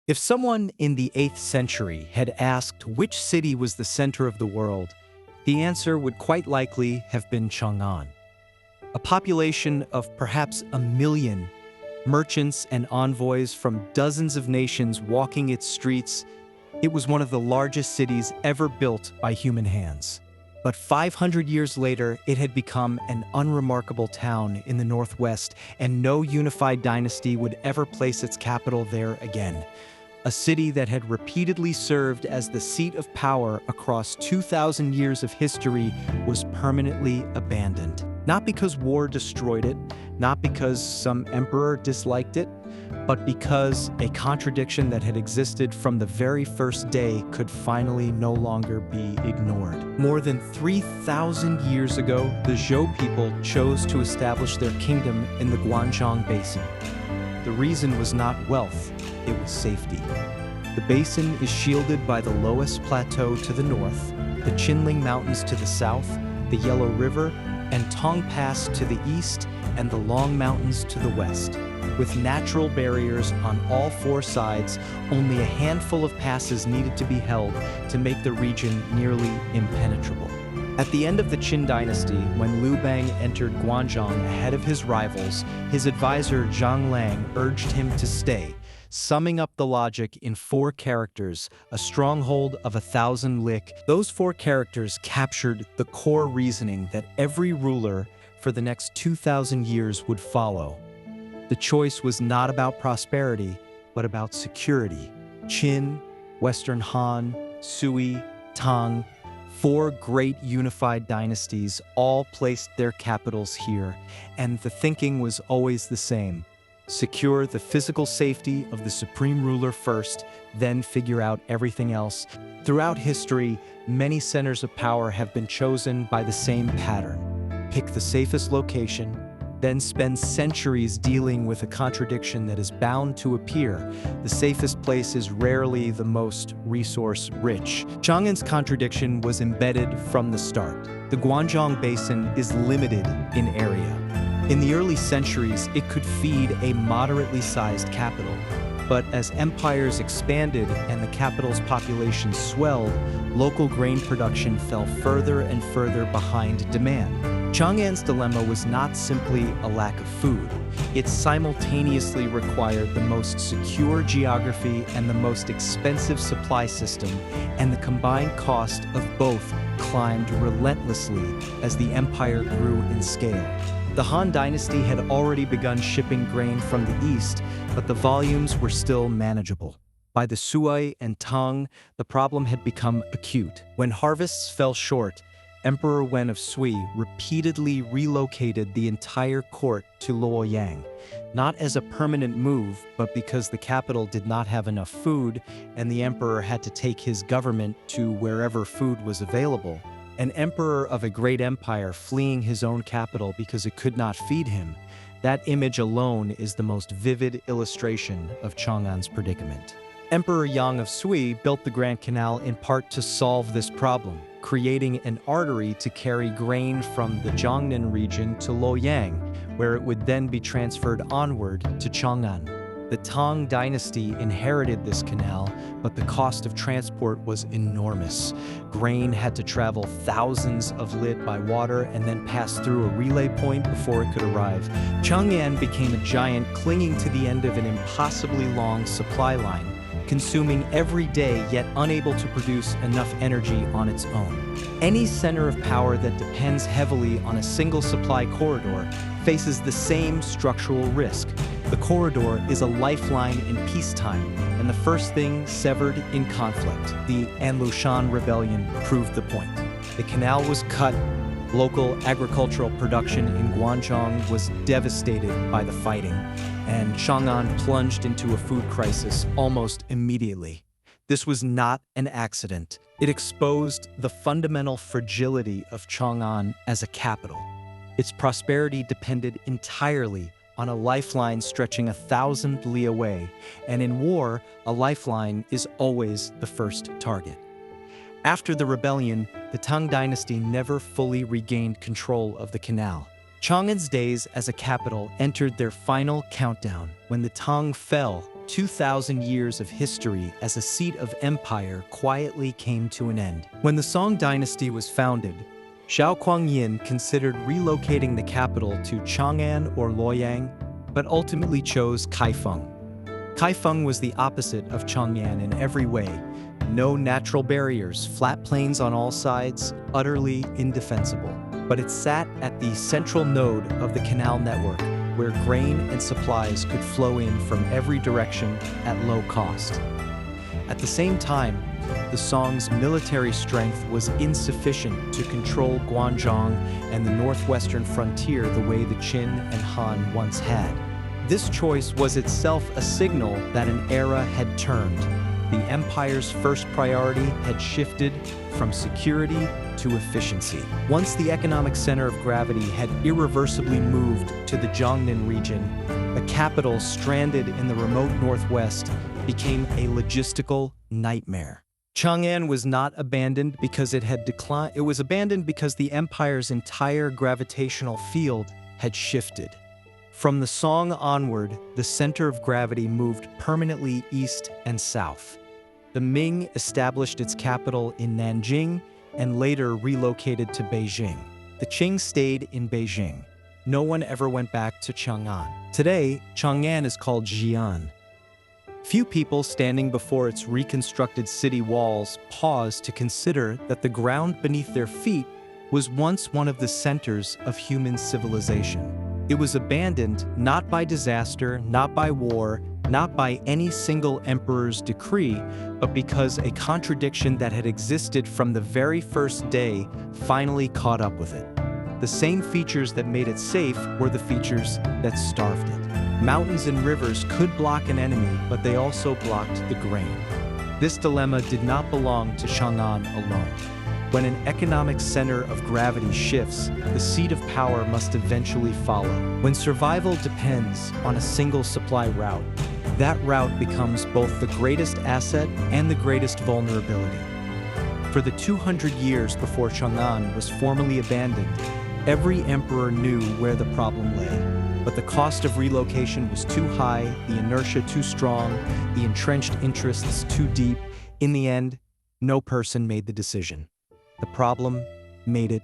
If someone in the 8th century had asked which city was the center of the world, the answer would quite likely have been Chang'an. A population of perhaps 1 million, merchants and envoys from dozens of nations walking its streets, it was one of the largest cities ever built by human hands. But 500 years later, it had become an unremarkable town in the northwest, and no unified dynasty would ever place its capital there again. A city that had repeatedly served as the seat of power across 2,000 years of history was permanently abandoned. Not because war destroyed it, not because some emperor disliked it, but because a contradiction that had existed from the very first day could finally no longer be ignored. More than 3,000 years ago, the Zhou people chose to establish their kingdom in the Guanzhong basin. The reason was not wealth, it was safety. The basin is shielded by the lowest plateau to the north, the Qinling Mountains to the south, the Yellow River, and Tong Pass to the east, and the Long Mountains to the west. With natural barriers on all 4 sides, only a handful of passes needed to be held to make the region nearly impenetrable. At the end of the Qin dynasty, when Liu Bang entered Guanzhong ahead of his rivals, his advisor Zhang Lang urged him to stay, summing up the logic in 4 characters, a stronghold of 1,000 lik. Those 4 characters captured the core reasoning that every ruler for the next 2,000 years would follow. The choice was not about prosperity, but about security. Qin, Western Han, Sui, Tang, 4 great unified dynasties all placed their capitals here, and the thinking was always the same. Secure the physical safety of the supreme ruler first, then figure out everything else. Throughout history, many centers of power have been chosen by the same pattern. Pick the safest location, then spend centuries dealing with a contradiction that is bound to appear. The safest place is rarely the most resource-rich. Chang'an's contradiction was embedded from the start. The Guanzhong basin is limited in area. In the early centuries, it could feed a moderately sized capital. But as empires expanded and the capital's population swelled, local grain production fell further and further behind demand. Chang'an's dilemma was not simply a lack of food. It simultaneously required the most secure geography and the most expensive supply system, and the combined cost of both climbed relentlessly as the empire grew in scale. The Han Dynasty had already begun shipping grain from the east, but the volumes were still manageable. By the Sui and Tang, the problem had become acute. When harvests fell short, Emperor Wen of Sui repeatedly relocated the entire court to Luoyang, not as a permanent move, but because the capital did not have enough food and the emperor had to take his government to wherever food was available. An emperor of a great empire fleeing his own capital because it could not feed him, that image alone is the most vivid illustration of Chang'an's predicament. Emperor Yang of Sui built the Grand Canal in part to solve this problem, creating an artery to carry grain from the Jiangnan region to Luoyang, where it would then be transferred onward to Chang'an. The Tang Dynasty inherited this canal, but the cost of transport was enormous. Grain had to travel thousands of lit by water and then pass through a relay point before it could arrive. Chang'an became a giant clinging to the end of an impossibly long supply line, consuming every day yet unable to produce enough energy on its own. Any center of power that depends heavily on a single supply corridor faces the same structural risk. The corridor is a lifeline in peacetime, and the first thing severed in conflict. The An Lushan Rebellion proved the point. The canal was cut. Local agricultural production in Guanzhong was devastated by the fighting, and Chang'an plunged into a food crisis almost immediately. This was not an accident. It exposed the fundamental fragility of Chang'an as a capital. Its prosperity depended entirely on a lifeline stretching 1,000 li away, and in war, a lifeline is always the first target. After the rebellion, the Tang Dynasty never fully regained control of the canal. Chang'an's days as a capital entered their final countdown when the Tang fell 2,000 years of history as a seat of empire quietly came to an end. When the Song dynasty was founded, Zhao Kuangyin considered relocating the capital to Chang'an or Luoyang, but ultimately chose Kaifeng. Kaifeng was the opposite of Chang'an in every way. No natural barriers, flat plains on all sides, utterly indefensible. But it sat at the central node of the canal network, where grain and supplies could flow in from every direction at low cost. At the same time, the Song's military strength was insufficient to control Guanzhong and the northwestern frontier the way the Qin and Han once had. This choice was itself a signal that an era had turned. The empire's first priority had shifted from security to efficiency. Once the economic center of gravity had irreversibly moved to the Jiangnan region, the capital stranded in the remote northwest became a logistical nightmare. Chang'an was not abandoned because it had declined. It was abandoned because the empire's entire gravitational field had shifted. From the Song onward, the center of gravity moved permanently east and south. The Ming established its capital in Nanjing and later relocated to Beijing. The Qing stayed in Beijing. No one ever went back to Chang'an. Today, Chang'an is called xi'an. Few people standing before its reconstructed city walls pause to consider that the ground beneath their feet was once one of the centers of human civilization. It was abandoned not by disaster, not by war, not by any single emperor's decree, but because a contradiction that had existed from the very first day finally caught up with it. The same features that made it safe were the features that starved it. Mountains and rivers could block an enemy, but they also blocked the grain. This dilemma did not belong to Chang'an alone. When an economic center of gravity shifts, the seat of power must eventually follow. When survival depends on a single supply route, that route becomes both the greatest asset and the greatest vulnerability. For the 200 years before Chang'an was formally abandoned, every emperor knew where the problem lay. But the cost of relocation was too high, the inertia too strong, the entrenched interests too deep. In the end, no person made the decision. The problem made it